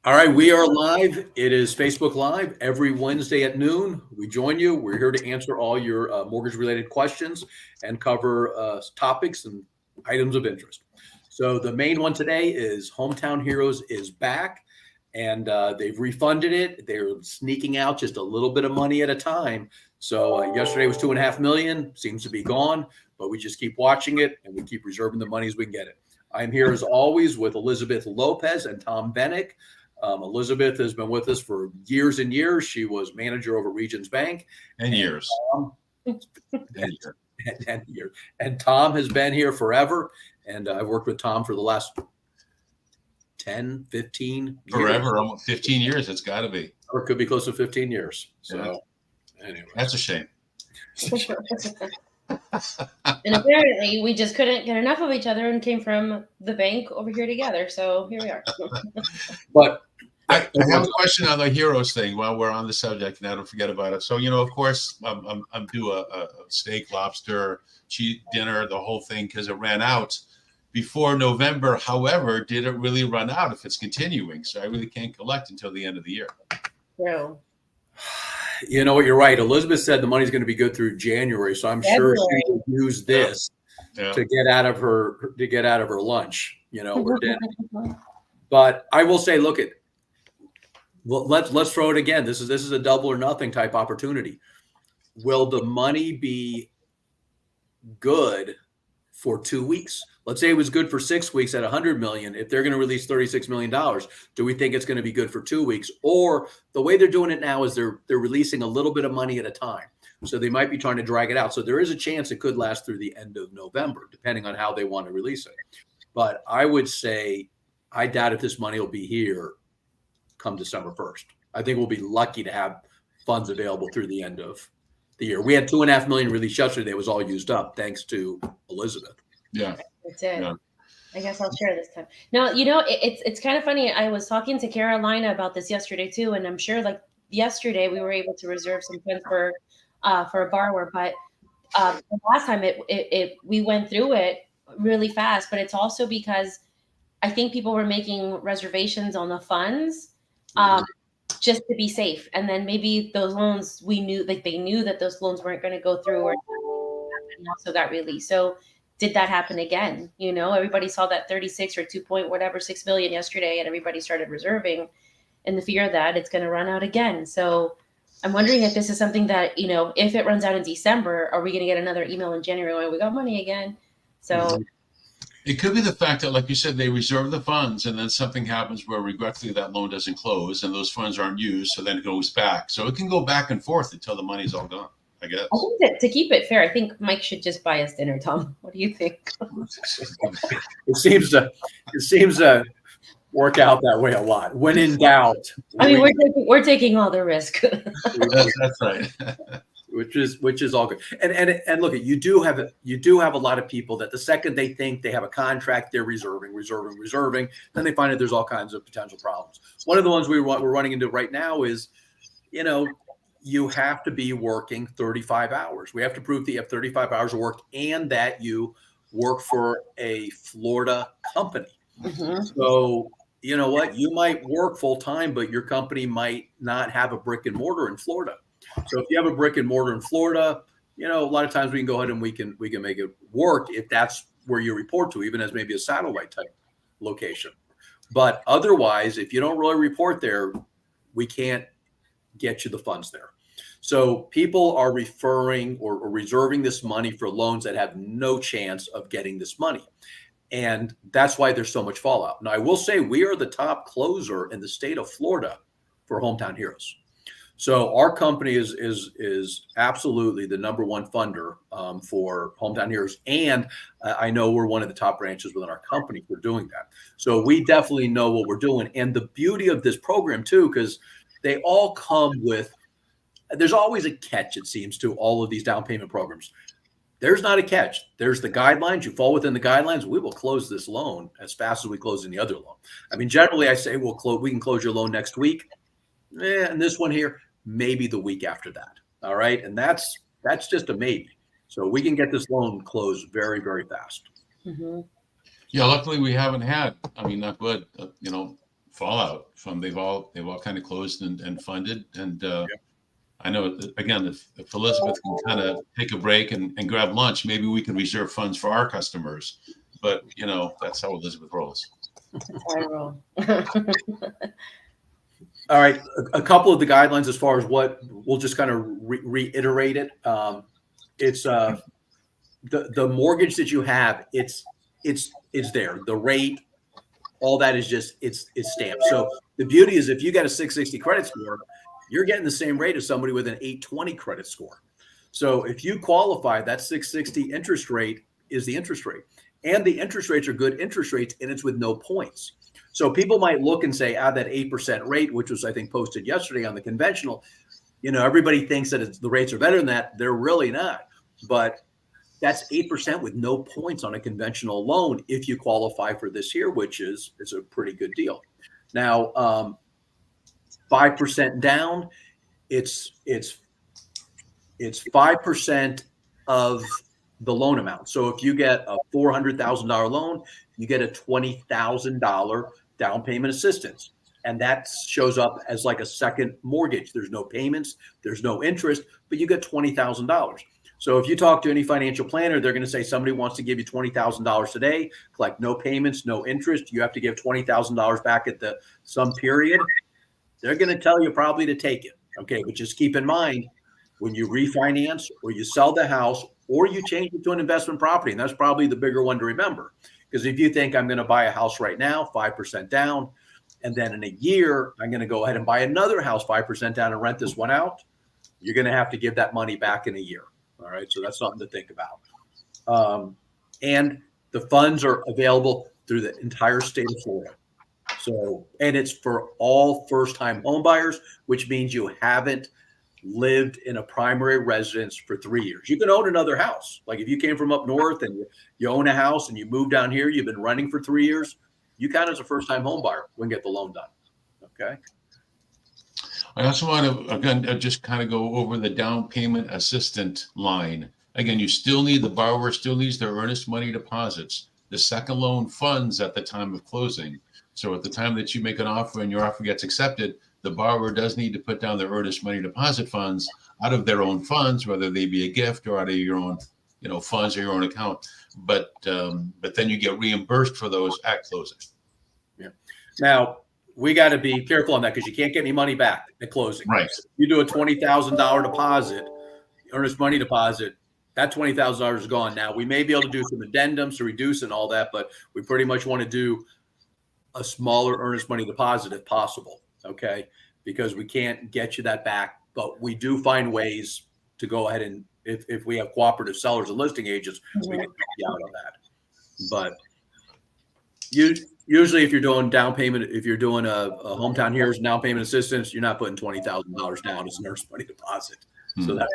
All right, we are live. It is Facebook Live every Wednesday at noon. We join you. We're here to answer all your mortgage-related questions and cover topics and items of interest. So the main one today is Hometown Heroes is back, and they've refunded it. They're sneaking out just a little bit of money at a time. So yesterday was 2.5 million. Seems to be gone, but we just keep watching it and we keep reserving the money as we can get it. I'm here as always with Elizabeth Lopez and Tom Bennick. Elizabeth has been with us for years and years. She was manager over Regions Bank. And years. And Tom has been here forever. And I've worked with Tom for the last 10, 15 years. Forever, almost 15 years. It's got to be. Or it could be close to 15 years. So, anyway. That's a shame. And apparently we just couldn't get enough of each other and came from the bank over here together. So here we are. But I have a question on the heroes thing while we're on the subject, and I don't forget about it. So, of course, I'm due a steak, lobster, cheese dinner, the whole thing, because it ran out before November. However, did it really run out if it's continuing? So I really can't collect until the end of the year. No. You know what? You're right. Elizabeth said the money's going to be good through January, so I'm sure she will use this to get out of her lunch, or dinner. But I will say, let's throw it again. This is a double or nothing type opportunity. Will the money be good for 2 weeks? Let's say it was good for 6 weeks at 100 million. If they're going to release $36 million, do we think it's going to be good for 2 weeks? Or the way they're doing it now is they're releasing a little bit of money at a time. So they might be trying to drag it out. So there is a chance it could last through the end of November, depending on how they want to release it. But I would say, I doubt if this money will be here come December 1st. I think we'll be lucky to have funds available through the end of the year. We had 2.5 million released yesterday. It was all used up thanks to Elizabeth. Yeah. That's it. Yeah. I guess I'll share this time. Now, it's kind of funny. I was talking to Carolina about this yesterday too, and I'm sure yesterday we were able to reserve some funds for a borrower, but the last time we went through it really fast. But it's also because I think people were making reservations on the funds just to be safe, and then maybe those loans they knew that those loans weren't going to go through, or and also got released. So did that happen again? Everybody saw that 36 or 6 million yesterday, and everybody started reserving in the fear that it's going to run out again. So I'm wondering if this is something that, if it runs out in December, are we going to get another email in January when we got money again? So it could be the fact that, like you said, they reserve the funds and then something happens where regretfully that loan doesn't close and those funds aren't used. So then it goes back. So it can go back and forth until the money's all gone, I guess. I think that to keep it fair, I think Mike should just buy us dinner, Tom. What do you think? It seems to work out that way a lot. When in doubt. I mean, we're taking all the risk. That's right. Which is all good. And look, you do have a lot of people that the second they think they have a contract, they're reserving. Then they find that there's all kinds of potential problems. One of the ones we're running into right now is, you have to be working 35 hours. We have to prove that you have 35 hours of work and that you work for a Florida company. Mm-hmm. So, you know what? You might work full time, but your company might not have a brick and mortar in Florida. So if you have a brick and mortar in Florida, a lot of times we can go ahead and we can make it work if that's where you report to, even as maybe a satellite type location. But otherwise, if you don't really report there, we can't get you the funds there. So people are referring or reserving this money for loans that have no chance of getting this money. And that's why there's so much fallout. Now, I will say we are the top closer in the state of Florida for Hometown Heroes. So our company is absolutely the number one funder for Hometown Heroes. And I know we're one of the top branches within our company for doing that. So we definitely know what we're doing. And the beauty of this program too, because they all come with, there's always a catch, it seems, to all of these down payment programs. There's not a catch. There's the guidelines. You fall within the guidelines, we will close this loan as fast as we close any other loan. I mean, generally I say we can close your loan next week. And this one here, maybe the week after that. All right. And that's just a maybe. So we can get this loan closed very, very fast. Mm-hmm. Yeah. Luckily we haven't had, not good, fallout from they've all kind of closed and funded. And I know, again, if Elizabeth can kind of take a break and grab lunch, maybe we can reserve funds for our customers. But, you know, that's how Elizabeth rolls. That's how I roll. All right, a couple of the guidelines as far as what we'll just kind of reiterate it. It's the mortgage that you have. It's there. The rate, all that is just it's stamped. So the beauty is if you got a 660 credit score, you're getting the same rate as somebody with an 820 credit score. So if you qualify, that 660 interest rate is the interest rate, and the interest rates are good interest rates, and it's with no points. So people might look and say, that 8% rate, which was, I think, posted yesterday on the conventional, you know, everybody thinks that the rates are better than that. They're really not. But that's 8% with no points on a conventional loan if you qualify for this here, which is a pretty good deal. Now, 5% down, it's 5% of the loan amount. So if you get a $400,000 loan, you get a $20,000 down payment assistance. And that shows up as like a second mortgage. There's no payments, there's no interest, but you get $20,000. So if you talk to any financial planner, they're going to say somebody wants to give you $20,000 today, collect no payments, no interest. You have to give $20,000 back at some period. They're going to tell you probably to take it. Okay, but just keep in mind when you refinance or you sell the house or you change it to an investment property, and that's probably the bigger one to remember. Because if you think I'm going to buy a house right now, 5% down, and then in a year, I'm going to go ahead and buy another house 5% down and rent this one out, you're going to have to give that money back in a year. All right, so that's something to think about. And the funds are available through the entire state of Florida. So, and it's for all first-time home buyers, which means you haven't lived in a primary residence for 3 years. You can own another house. Like if you came from up north and you own a house and you moved down here, you've been renting for 3 years, you count as a first-time home buyer when get the loan done. Okay. I also want to, again, just kind of go over the down payment assistant line. Again, the borrower still needs their earnest money deposits, the second loan funds at the time of closing. So at the time that you make an offer and your offer gets accepted, the borrower does need to put down their earnest money deposit funds out of their own funds, whether they be a gift or out of your own, funds or your own account. But then you get reimbursed for those at closing. Yeah. Now we got to be careful on that because you can't get any money back at closing. Right. You do a $20,000 deposit, earnest money deposit. That $20,000 is gone. Now we may be able to do some addendums to reduce and all that, but we pretty much want to do a smaller earnest money deposit if possible. Okay, because we can't get you that back, but we do find ways to go ahead and if we have cooperative sellers and listing agents, we can help you out on that. But usually if you're doing down payment, if you're doing a HomeTown Heroes down payment assistance, you're not putting $20,000 down as an earnest money deposit. So that's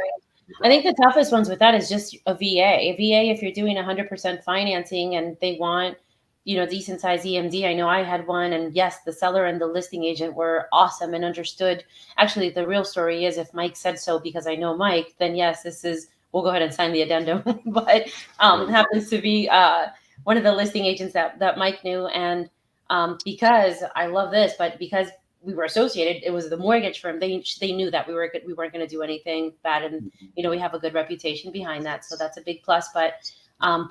I think the toughest ones with that is just a VA. A VA, if you're doing 100% financing and they want, decent size EMD. I know I had one, and yes, the seller and the listing agent were awesome and understood. Actually, the real story is if Mike said so, because I know Mike, then yes, we'll go ahead and sign the addendum. But it happens to be one of the listing agents that Mike knew. And because I love this, but because we were associated, it was the mortgage firm. They knew that we weren't going to do anything bad, and we have a good reputation behind that, so that's a big plus. But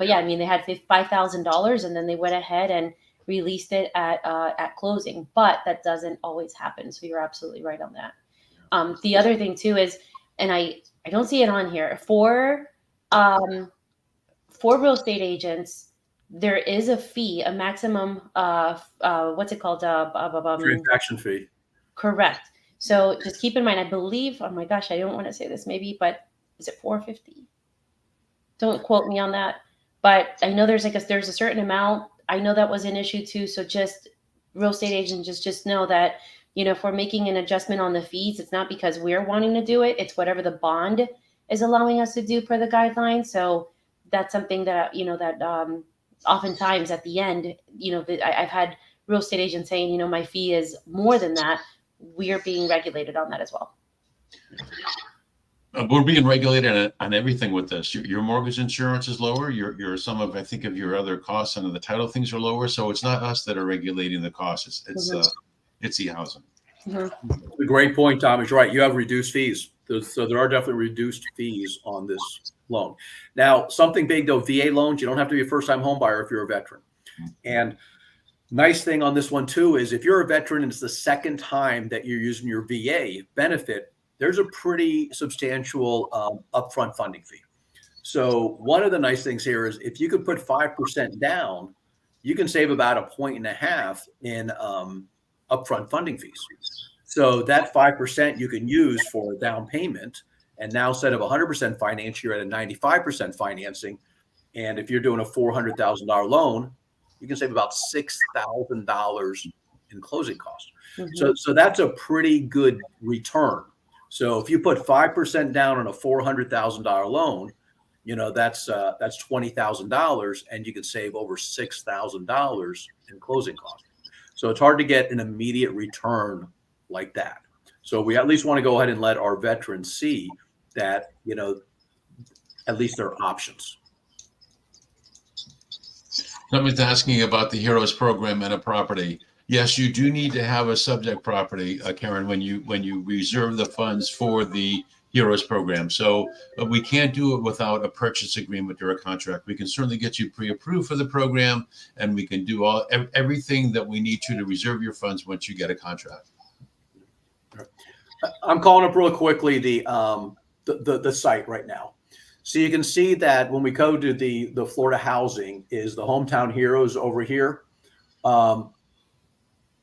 yeah, I mean, they had $5,000, and then they went ahead and released it at closing. But that doesn't always happen. So you're absolutely right on that. The other thing too is, and I don't see it on here, for real estate agents, there is a fee, a maximum what's it called? transaction fee. Correct. So just keep in mind, I believe, oh my gosh, I don't want to say this maybe, but is it $450? Don't quote me on that, but I know there's a certain amount. I know that was an issue too. So just real estate agents, just know that, if we're making an adjustment on the fees, it's not because we're wanting to do it. It's whatever the bond is allowing us to do per the guidelines. So that's something that, oftentimes at the end, I've had real estate agents saying, my fee is more than that. We're being regulated on that as well. We're being regulated on everything with this. Your mortgage insurance is lower. Some of, I think, of your other costs under the title things are lower. So it's not us that are regulating the costs. Itzy housing. A great point, Tom. Is right. You have reduced fees. So there are definitely reduced fees on this loan. Now, something big though, VA loans, you don't have to be a first-time home buyer if you're a veteran. And nice thing on this one too is if you're a veteran and it's the second time that you're using your VA benefit, there's a pretty substantial upfront funding fee. So one of the nice things here is if you could put 5% down, you can save about 1.5 points in upfront funding fees. So that 5% you can use for a down payment. And now instead of 100% finance, you're at a 95% financing. And if you're doing a $400,000 loan, you can save about $6,000 in closing costs. So that's a pretty good return. So if you put 5% down on a $400,000 loan, that's $20,000, and you can save over $6,000 in closing costs. So it's hard to get an immediate return like that. So we at least want to go ahead and let our veterans see that, at least there are options. Somebody's asking about the Heroes program and a property. Yes, you do need to have a subject property, Karen, when you reserve the funds for the Heroes program. So we can't do it without a purchase agreement or a contract. We can certainly get you pre-approved for the program, and we can do everything that we need to reserve your funds once you get a contract. I'm calling up real quickly the site right now. So you can see that when we go to the Florida housing is the HomeTown Heroes over here.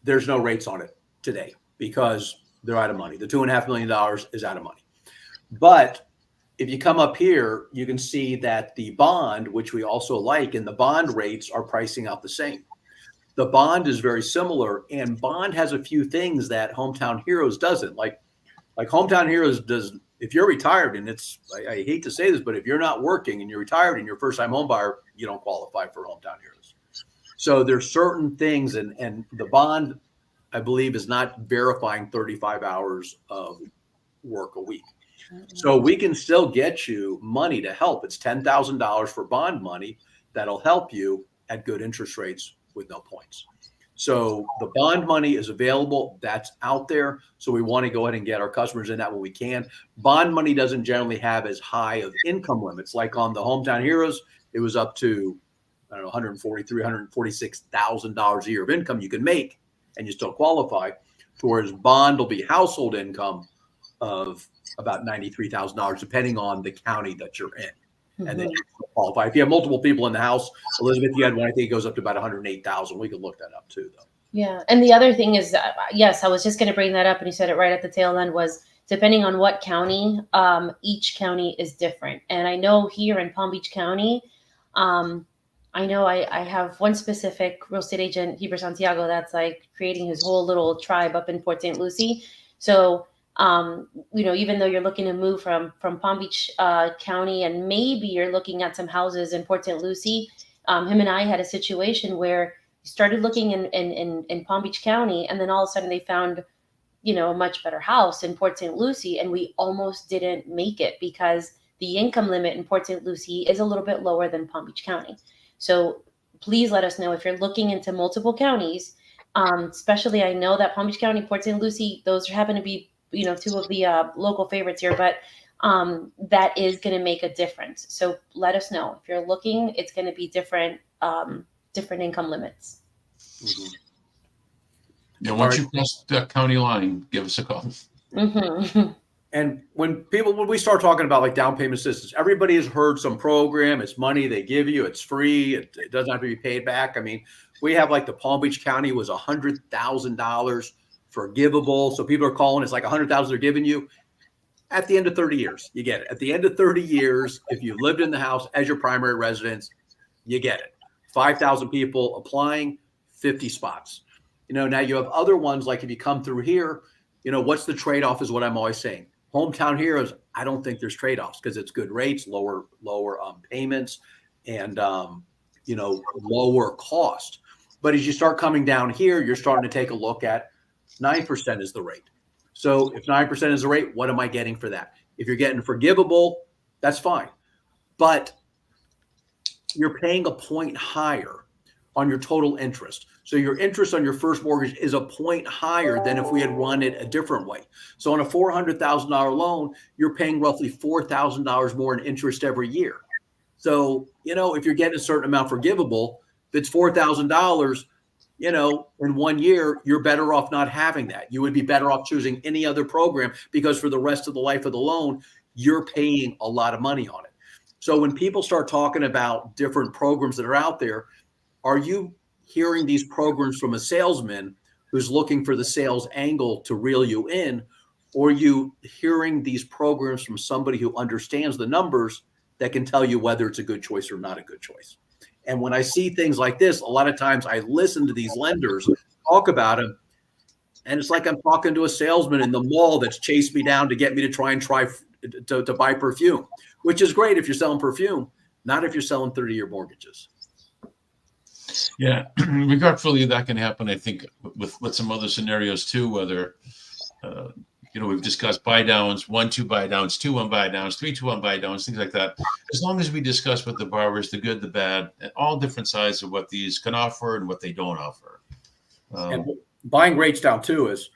There's no rates on it today because they're out of money. The $2.5 million is out of money. But if you come up here, you can see that the bond, which we also like, and the bond rates are pricing out the same. The bond is very similar, and bond has a few things that HomeTown Heroes doesn't. Like HomeTown Heroes does. If you're retired, and I hate to say this, but if you're not working and you're retired and you're a first-time home buyer, you don't qualify for HomeTown Heroes. So there's certain things, and the bond, I believe, is not verifying 35 hours of work a week. So we can still get you money to help. It's $10,000 for bond money that'll help you at good interest rates with no points. So the bond money is available. That's out there. So we want to go ahead and get our customers in that when we can. Bond money doesn't generally have as high of income limits. Like on the HomeTown Heroes, it was up to, I don't know, $143,000, $146,000 a year of income you can make, and you still qualify. Whereas bond will be household income of about $93,000, depending on the county that you're in. And then you qualify. If you have multiple people in the house, Elizabeth, you had one, I think it goes up to about 108,000. We could look that up too, though. Yeah. And the other thing is, yes, I was just going to bring that up, and you said it right at the tail end, was depending on what county, each county is different. And I know here in Palm Beach County, I know I have one specific real estate agent, Heber Santiago, that's like creating his whole little tribe up in Port St. Lucie. So even though you're looking to move from Palm Beach County, and maybe you're looking at some houses in Port St. Lucie, him and I had a situation where he started looking in Palm Beach County, and then all of a sudden they found, a much better house in Port St. Lucie, and we almost didn't make it because the income limit in Port St. Lucie is a little bit lower than Palm Beach County. So please let us know if you're looking into multiple counties, especially I know that Palm Beach County, Port St. Lucie, those happen to be two of the local favorites here, but that is going to make a difference. So let us know if you're looking. It's going to be different income limits. Mm-hmm. Yeah, once you cross the county line, give us a call. Mm-hmm. And when we start talking about like down payment assistance, everybody has heard some program. It's money they give you. It's free. It doesn't have to be paid back. I mean, we have like the Palm Beach County was $100,000 forgivable. So people are calling. It's like $100,000 they're giving you. At the end of 30 years, you get it. At the end of 30 years, if you lived in the house as your primary residence, you get it. 5,000 people applying, 50 spots. Now you have other ones like if you come through here, what's the trade-off is what I'm always saying. HomeTown Heroes, I don't think there's trade-offs because it's good rates, lower payments, and lower cost. But as you start coming down here, you're starting to take a look at 9% is the rate. So if 9% is the rate, what am I getting for that? If you're getting forgivable, that's fine. But you're paying a point higher. on your total interest. So your interest on your first mortgage is a point higher than if we had run it a different way. So on a $400,000 loan, you're paying roughly $4,000 more in interest every year. So, if you're getting a certain amount forgivable, if it's $4,000, in 1 year, you're better off not having that. You would be better off choosing any other program because for the rest of the life of the loan, you're paying a lot of money on it. So when people start talking about different programs that are out there, are you hearing these programs from a salesman who's looking for the sales angle to reel you in? Or are you hearing these programs from somebody who understands the numbers that can tell you whether it's a good choice or not a good choice? And when I see things like this, a lot of times I listen to these lenders talk about them, and it's like I'm talking to a salesman in the mall that's chased me down to get me to try to buy perfume, which is great if you're selling perfume, not if you're selling 30-year mortgages. Yeah, regardlessly, that can happen, I think, with some other scenarios too, whether, we've discussed buy downs, 1-2 buy downs, 2-1 buy downs, 3-2-1 buy downs, things like that. As long as we discuss with the borrowers the good, the bad, and all different sides of what these can offer and what they don't offer. And buying rates down too is,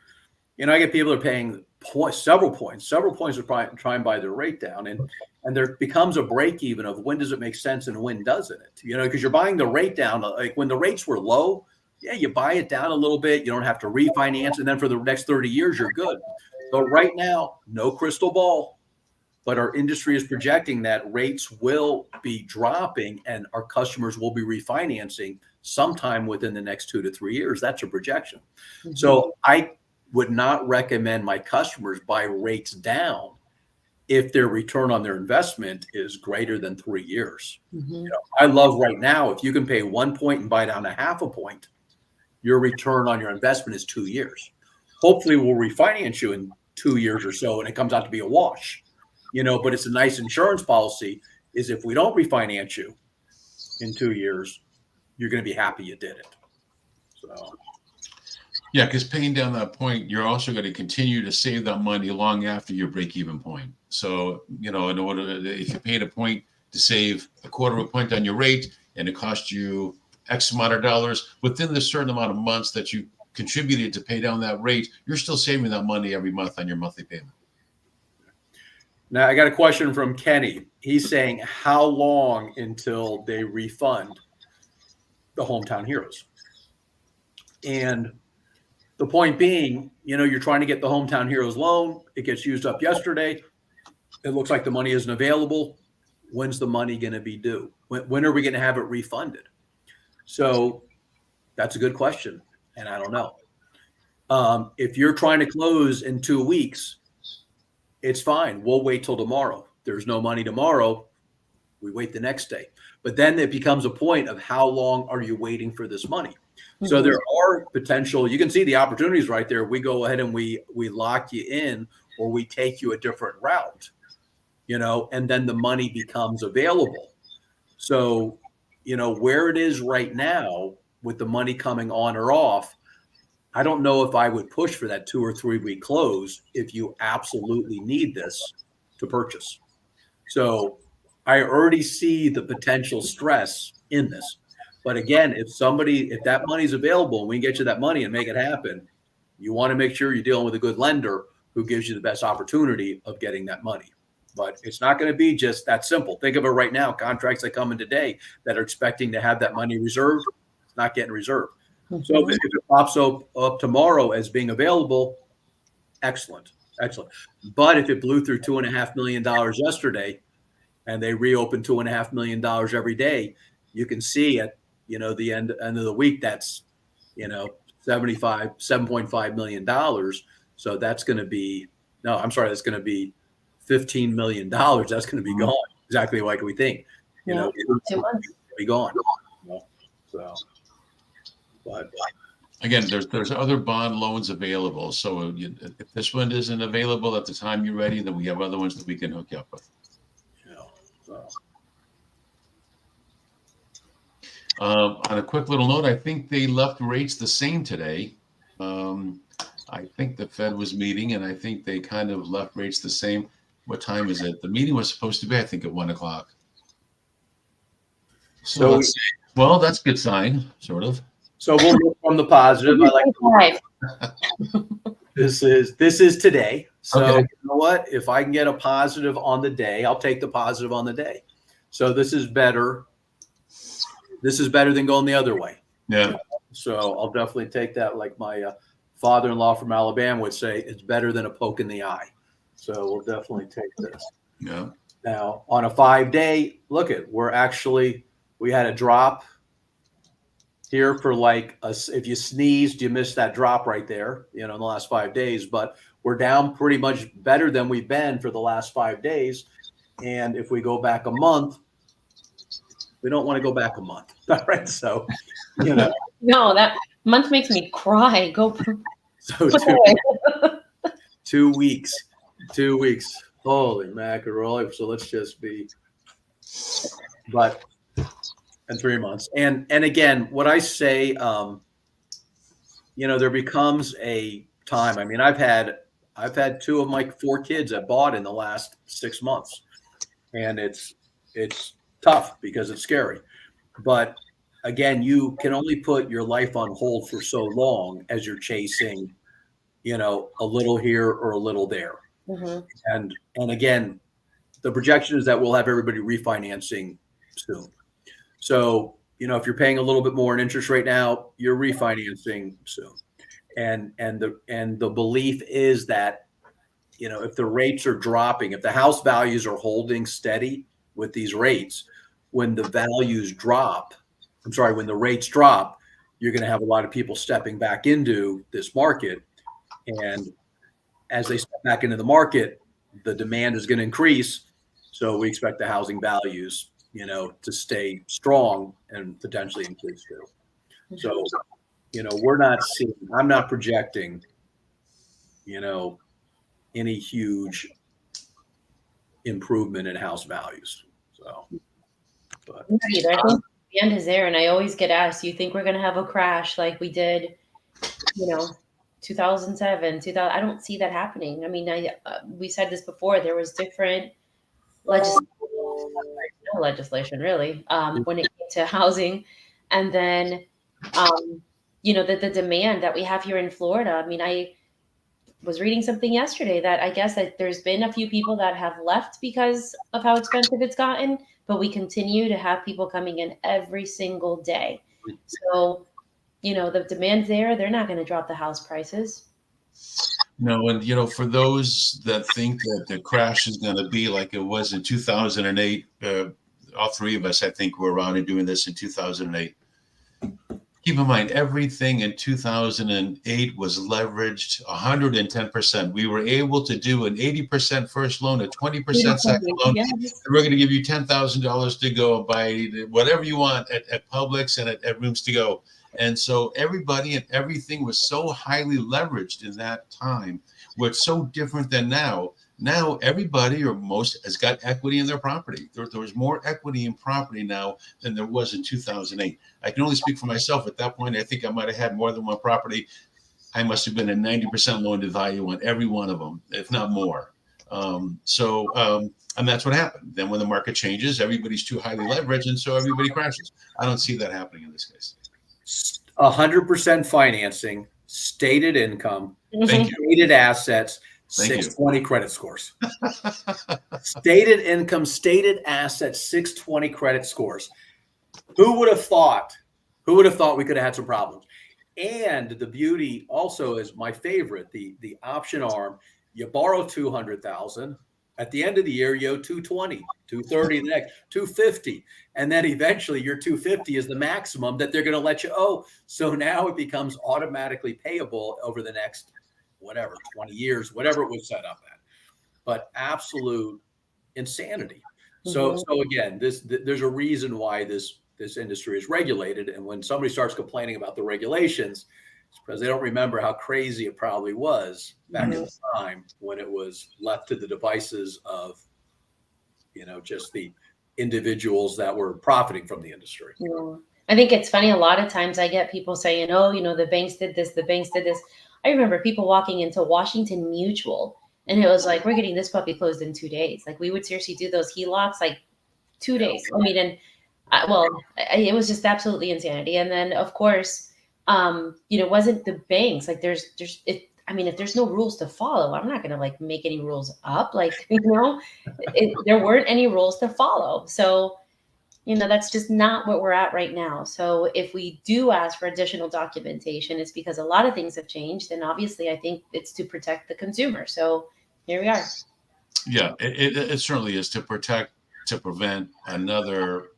I get people that are paying several points to try and buy their rate down. And there becomes a break even of when does it make sense and when doesn't it? Because you're buying the rate down, like when the rates were low, yeah, you buy it down a little bit. You don't have to refinance. And then for the next 30 years, you're good. But right now, no crystal ball, but our industry is projecting that rates will be dropping and our customers will be refinancing sometime within the next 2 to 3 years. That's a projection. Mm-hmm. So I would not recommend my customers buy rates down if their return on their investment is greater than 3 years. Mm-hmm. I love right now, if you can pay 1 point and buy down a half a point, your return on your investment is 2 years. Hopefully we'll refinance you in 2 years or so and it comes out to be a wash, but it's a nice insurance policy is if we don't refinance you in 2 years, you're going to be happy you did it. So. Yeah, because paying down that point, you're also going to continue to save that money long after your break-even point. So, in order, if you paid a point to save a quarter of a point on your rate, and it cost you X amount of dollars within the certain amount of months that you contributed to pay down that rate, you're still saving that money every month on your monthly payment. Now, I got a question from Kenny. He's saying, how long until they refund the HomeTown Heroes? And the point being, you're trying to get the HomeTown Heroes loan. It gets used up yesterday. It looks like the money isn't available. When's the money going to be due? When are we going to have it refunded? So that's a good question. And I don't know. If you're trying to close in 2 weeks, it's fine. We'll wait till tomorrow. There's no money tomorrow. We wait the next day. But then it becomes a point of how long are you waiting for this money? So there are potential, you can see the opportunities right there. We go ahead and we lock you in or we take you a different route, and then the money becomes available. So, where it is right now with the money coming on or off, I don't know if I would push for that 2 or 3 week close if you absolutely need this to purchase. So I already see the potential stress in this. But again, if that money's available and we can get you that money and make it happen, you want to make sure you're dealing with a good lender who gives you the best opportunity of getting that money. But it's not going to be just that simple. Think of it right now, contracts that come in today that are expecting to have that money reserved, it's not getting reserved. Mm-hmm. So if it pops up tomorrow as being available, excellent. But if it blew through $2.5 million yesterday and they reopen $2.5 million every day, you can see at the end of the week, that's, $7.5 million. So that's going to be, that's going to be $15 million. That's going to be gone. Exactly like we think, 2 months be gone. So, but again, there's other bond loans available. So if this one isn't available at the time you're ready, then we have other ones that we can hook you up with. On a quick little note, I think they left rates the same today. I think the Fed was meeting, and I think they kind of left rates the same. What time is it? The meeting was supposed to be, I think, at 1 o'clock. So Well, that's a good sign, sort of. So we'll look from the positive. I like this is today. So Okay. you know what? If I can get a positive on the day, I'll take the positive on the day. So this is better. This is better than going the other way. Yeah. So I'll definitely take that. Like my father-in-law from Alabama would say, it's better than a poke in the eye. So we'll definitely take this. Yeah. Now on a 5-day, look at, we had a drop here for like if you sneezed, you missed that drop right there, in the last 5 days, but we're down pretty much better than we've been for the last 5 days. And if we go back a month, we don't want to go back a month. All right. So, no, that month makes me cry. Go. So 2 weeks, 2 weeks. Holy mackerel. So let's just be, and 3 months. And again, what I say, there becomes a time. I mean, I've had 2 of my 4 kids that bought in the last 6 months, and it's tough because it's scary. But again, you can only put your life on hold for so long as you're chasing, a little here or a little there. Mm-hmm. And again, the projection is that we'll have everybody refinancing soon. So, if you're paying a little bit more in interest rate now, you're refinancing soon. And the belief is that, if the rates are dropping, if the house values are holding steady with these rates, when the rates drop, you're going to have a lot of people stepping back into this market. And as they step back into the market, the demand is going to increase. So we expect the housing values, to stay strong and potentially increase too. So, I'm not projecting, any huge improvement in house values. So, but I think the end is there. And I always get asked, you think we're going to have a crash like we did, 2007, 2000? I don't see that happening. I mean, we said this before, there was different legislation really, when it came to housing. And then, the demand that we have here in Florida. I mean, I was reading something yesterday that I guess that there's been a few people that have left because of how expensive it's gotten, but we continue to have people coming in every single day. So, the demand's there. They're not going to drop the house prices. No, and for those that think that the crash is going to be like it was in 2008, all 3 of us, I think, were around and doing this in 2008. Keep in mind, everything in 2008 was leveraged 110%. We were able to do an 80% first loan, a 20% second loan. Yes. And we're going to give you $10,000 to go buy whatever you want at Publix and at Rooms to Go. And so everybody and everything was so highly leveraged in that time, where it's so different than now. Now everybody or most has got equity in their property. There was more equity in property now than there was in 2008. I can only speak for myself. At that point, I think I might have had more than one property. I must have been a 90% loan to value on every one of them, if not more. And that's what happened. Then when the market changes, everybody's too highly leveraged, and so everybody crashes. I don't see that happening in this case. 100% financing, stated income, stated assets, 620 credit scores. Stated income, stated assets, 620 credit scores. Who would have thought we could have had some problems? And the beauty also is my favorite, the option arm. You borrow $200,000. At the end of the year, you owe $220, $230 the next, $250. And then eventually your $250 is the maximum that they're going to let you owe. So now it becomes automatically payable over the next 20 years, whatever it was set up at. But absolute insanity. So again, there's a reason why this industry is regulated. And when somebody starts complaining about the regulations, it's because they don't remember how crazy it probably was back in the time when it was left to the devices of, just the individuals that were profiting from the industry. Yeah. I think it's funny. A lot of times I get people saying, oh, the banks did this, the banks did this. I remember people walking into Washington Mutual and it was like, we're getting this puppy closed in 2 days. Like we would seriously do those HELOCs, like 2 days. I mean, and It was just absolutely insanity. And then, of course, wasn't the banks like I mean, if there's no rules to follow, I'm not going to like make any rules up. Like, there weren't any rules to follow. So, that's just not what we're at right now. So if we do ask for additional documentation, it's because a lot of things have changed. And obviously, I think it's to protect the consumer. So here we are. Yeah, it certainly is to prevent another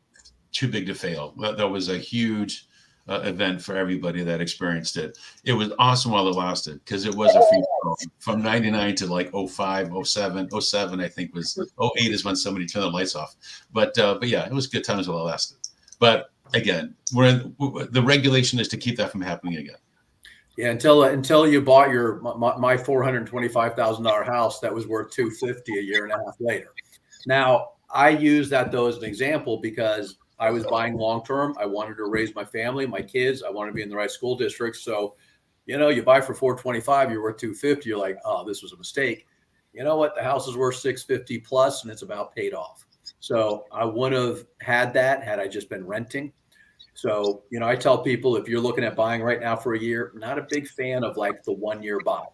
too big to fail. That was a huge event for everybody that experienced it. It was awesome while it lasted because it was a free fall from 99 to like 05, 07, 07, I think was 08 is when somebody turned the lights off. But yeah, it was good times while it lasted. But again, the regulation is to keep that from happening again. Yeah, until you bought my $425,000 house that was worth $250 a year and a half later. Now I use that though as an example because I was buying long term. I wanted to raise my family, my kids. I wanted to be in the right school district. So, you buy for $425, you're worth $250. You're like, oh, this was a mistake. You know what? The house is worth $650 plus, and it's about paid off. So I wouldn't have had that had I just been renting. So, I tell people if you're looking at buying right now for a year, not a big fan of like the 1 year buy.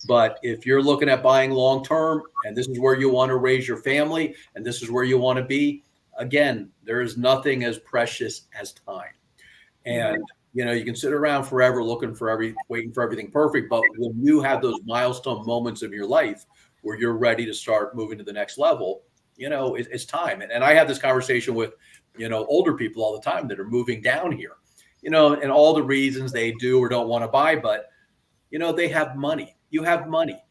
But if you're looking at buying long term and this is where you want to raise your family and this is where you want to be, again, there is nothing as precious as time. And, you can sit around forever waiting for everything perfect. But when you have those milestone moments of your life where you're ready to start moving to the next level, it's time. And I have this conversation with, older people all the time that are moving down here, and all the reasons they do or don't want to buy, but, they have money. You have money.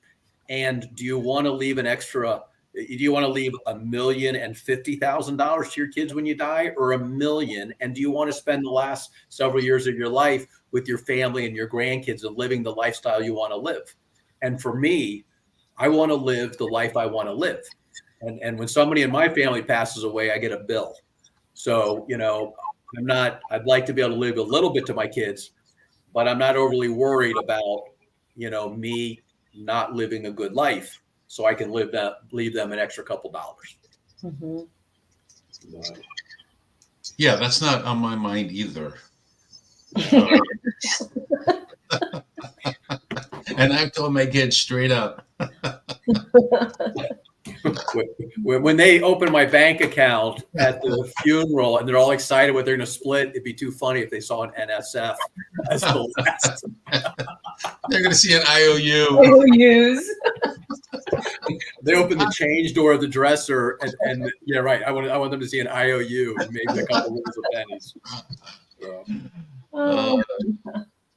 And do you want to leave $1,050,000 to your kids when you die, or $1 million? And do you want to spend the last several years of your life with your family and your grandkids and living the lifestyle you want to live? And for me, I want to live the life I want to live. And when somebody in my family passes away, I get a bill. So, I'd like to be able to leave a little bit to my kids, but I'm not overly worried about, me not living a good life. So I can leave them an extra couple dollars. Mm-hmm. Yeah, that's not on my mind either. And I've told my kids straight up. When they open my bank account at the funeral and they're all excited what they're going to split, it'd be too funny if they saw an NSF as the last. They're going to see an IOU. IOUs. They open the change door of the dresser, and yeah, right. I want them to see an IOU and maybe a couple rolls of pennies. So.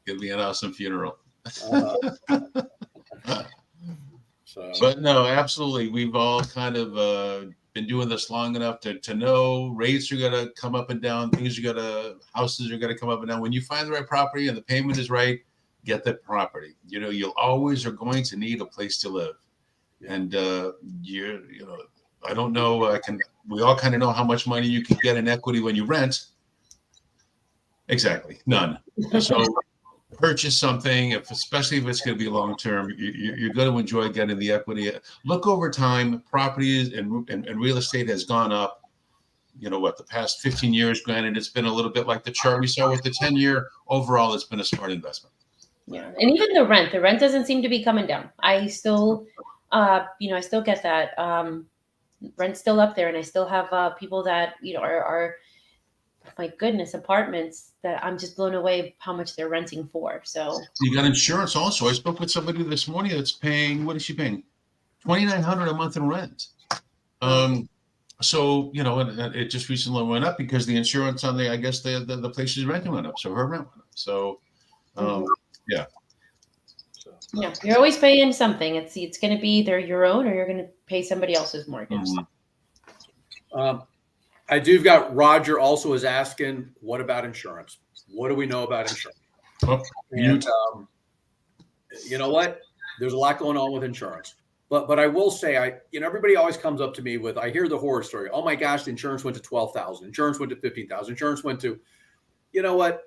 It'll be an awesome funeral. But no, absolutely. We've all kind of been doing this long enough to know rates are going to come up and down. Houses are going to come up and down. When you find the right property and the payment is right, get that property. You always are going to need a place to live. And I don't know. We all kind of know how much money you can get in equity when you rent. Exactly, none. So purchase something, especially if it's going to be long term. You're going to enjoy getting the equity. Look over time. Properties and real estate has gone up. The past 15 years. Granted, it's been a little bit like the chart we saw with the 10-year. Overall, it's been a smart investment. Yeah, and even the rent doesn't seem to be coming down. I still, I still get that rent's still up there, and I still have people that are my goodness, apartments that I'm just blown away how much they're renting for. So you got insurance also. I spoke with somebody this morning that's paying. What is she paying? $2,900 a month in rent. So and it just recently went up because the insurance on I guess the place she's renting went up, so her rent went up. So. Yeah. Yeah, you're always paying something. It's going to be either your own or you're going to pay somebody else's mortgage. I do got Roger also is asking, what about insurance? What do we know about insurance? And you know what? There's a lot going on with insurance. But I will say, everybody always comes up to me with, I hear the horror story. Oh my gosh, the insurance went to $12,000. Insurance went to $15,000. Insurance went to, you know what?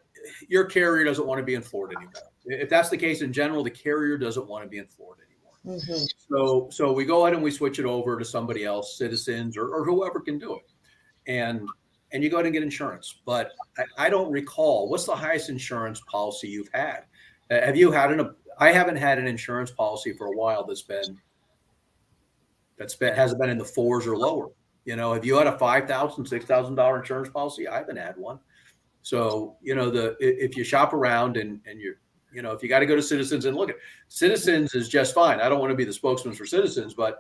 Your carrier doesn't want to be in Florida anymore. If that's the case in general, the carrier doesn't want to be in Florida anymore. Mm-hmm. So we go ahead and we switch it over to somebody else, Citizens or whoever can do it. And and you go ahead and get insurance. But I don't recall, what's the highest insurance policy you've had? Have you had I haven't had an insurance policy for a while hasn't been in the fours or lower. Have you had a $5,000, $6,000 insurance policy? I haven't had one. So, if you shop around and if you got to go to Citizens and look at Citizens is just fine. I don't want to be the spokesman for Citizens, but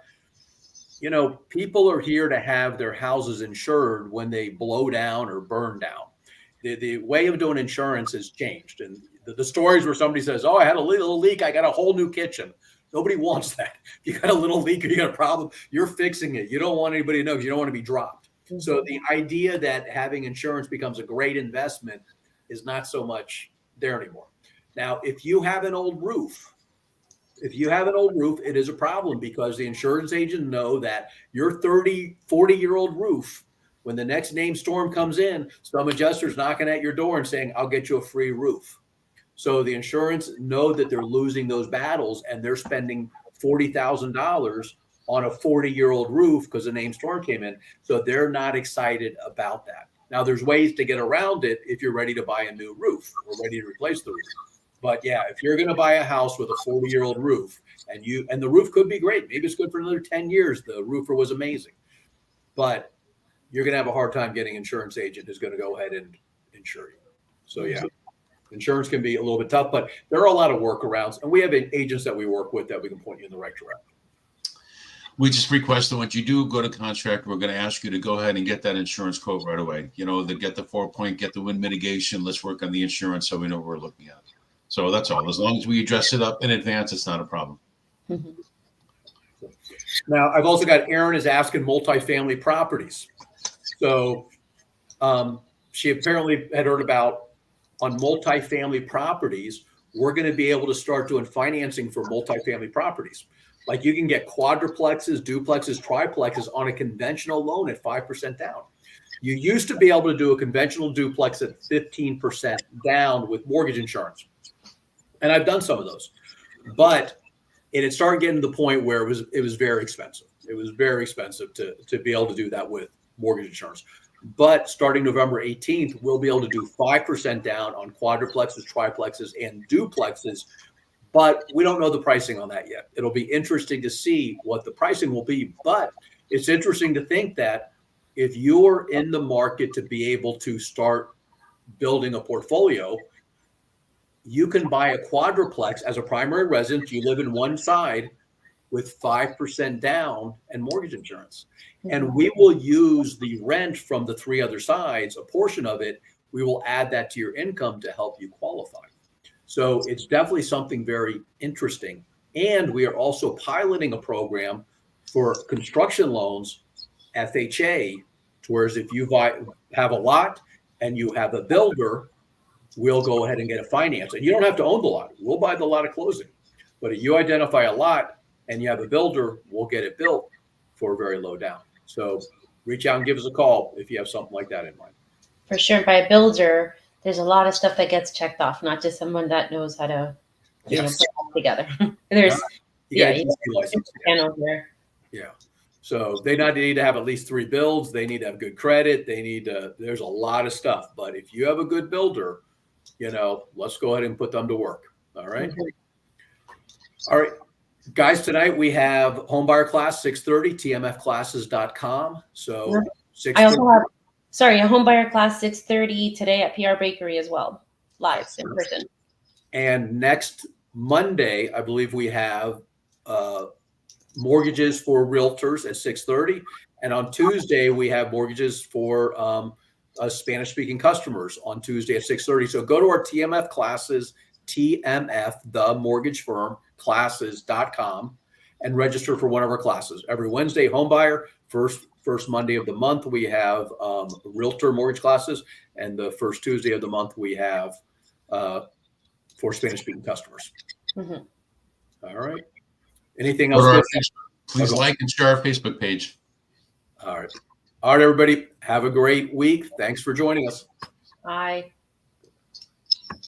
people are here to have their houses insured when they blow down or burn down. The way of doing insurance has changed. And the stories where somebody says, oh, I had a little leak, I got a whole new kitchen. Nobody wants that. If you got a little leak or you got a problem, you're fixing it. You don't want anybody to know because you don't want to be dropped. Mm-hmm. So the idea that having insurance becomes a great investment is not so much there anymore. Now, if you have an old roof, it is a problem because the insurance agent know that your 30, 40-year-old roof, when the next named storm comes in, some adjuster's knocking at your door and saying, I'll get you a free roof. So the insurance know that they're losing those battles and they're spending $40,000 on a 40-year-old roof because a named storm came in. So they're not excited about that. Now, there's ways to get around it if you're ready to buy a new roof or ready to replace the roof. But yeah, if you're going to buy a house with a 40-year-old roof and the roof could be great, maybe it's good for another 10 years. The roofer was amazing, but you're going to have a hard time getting an insurance agent who's going to go ahead and insure you. So yeah, insurance can be a little bit tough, but there are a lot of workarounds, and we have agents that we work with that we can point you in the right direction. We just request that when you do go to contract, we're going to ask you to go ahead and get that insurance quote right away. To get the 4-point, get the wind mitigation. Let's work on the insurance so we know what we're looking at. So that's all. As long as we address it up in advance, it's not a problem. Mm-hmm. Now, I've also got Erin is asking multifamily properties. So she apparently had heard about on multifamily properties, we're going to be able to start doing financing for multifamily properties. Like you can get quadruplexes, duplexes, triplexes on a conventional loan at 5% down. You used to be able to do a conventional duplex at 15% down with mortgage insurance. And I've done some of those, but it had started getting to the point where it was very expensive. It was very expensive to be able to do that with mortgage insurance. But starting November 18th, we'll be able to do 5% down on quadruplexes, triplexes, and duplexes. But we don't know the pricing on that yet. It'll be interesting to see what the pricing will be. But it's interesting to think that if you're in the market to be able to start building a portfolio, you can buy a quadruplex as a primary residence. You live in one side with 5% down and mortgage insurance. And we will use the rent from the three other sides, a portion of it, we will add that to your income to help you qualify. So it's definitely something very interesting. And we are also piloting a program for construction loans, FHA, whereas if you have a lot and you have a builder, we'll go ahead and get a finance. And you don't have to own the lot. We'll buy the lot at closing. But if you identify a lot and you have a builder, we'll get it built for a very low down. So reach out and give us a call if you have something like that in mind. For sure. By a builder, there's a lot of stuff that gets checked off, not just someone that knows how to put it together. There's panel there. Yeah. So they need to have at least 3 builds. They need to have good credit. There's a lot of stuff. But if you have a good builder, let's go ahead and put them to work. All right. Mm-hmm. All right. Guys, tonight we have homebuyer class 6:30, tmfclasses.com. So I also have, a homebuyer class 6:30 today at PR Bakery as well, live in person. And next Monday, I believe we have mortgages for realtors at 6:30. And on Tuesday, we have mortgages for Spanish-speaking customers on Tuesday at 6:30. So go to our TMF classes, TMF, the mortgage firm, classes.com, and register for one of our classes. Every Wednesday, homebuyer, first Monday of the month, we have realtor mortgage classes. And the first Tuesday of the month, we have for Spanish-speaking customers. Mm-hmm. All right. Anything else? Please like and share our Facebook page. All right. All right, everybody. Have a great week. Thanks for joining us. Bye.